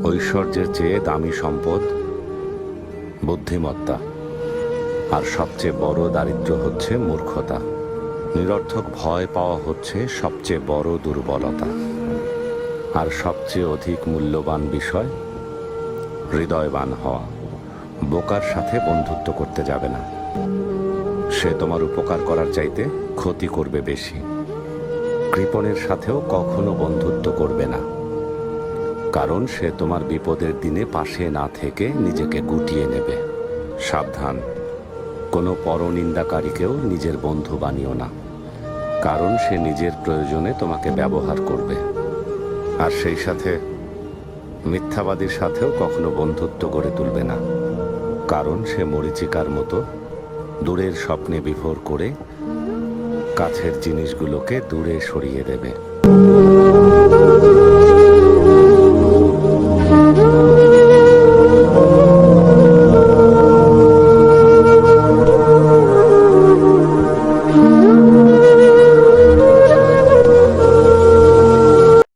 ঐশ্বর্যের চেয়ে দামি সম্পদ বুদ্ধিমত্তা, আর সবচেয়ে বড় দারিদ্র্য হচ্ছে মূর্খতা। নিরর্থক ভয় পাওয়া হচ্ছে সবচেয়ে বড় দুর্বলতা। আর সবচেয়ে অধিক মূল্যবান বিষয় হৃদয়বান হওয়া। বোকার সাথে বন্ধুত্ব করতে যাবে না, সে তোমার উপকার করার চাইতে ক্ষতি করবে বেশি। কৃপণের সাথেও কখনো বন্ধুত্ব করবে না, কারণ সে তোমার বিপদের দিনে পাশে না থেকে নিজেকে গুটিয়ে নেবে। সাবধান, কোনো পরনিন্দাকারীকেও নিজের বন্ধু বানিও না, কারণ সে নিজের প্রয়োজনে তোমাকে ব্যবহার করবে। আর সেই সাথে মিথ্যাবাদীর সাথেও কখনো বন্ধুত্ব গড়ে তুলবে না, কারণ সে মরীচিকার মতো দূরের স্বপ্নে বিভোর করে কাছের জিনিসগুলোকে দূরে সরিয়ে দেবে।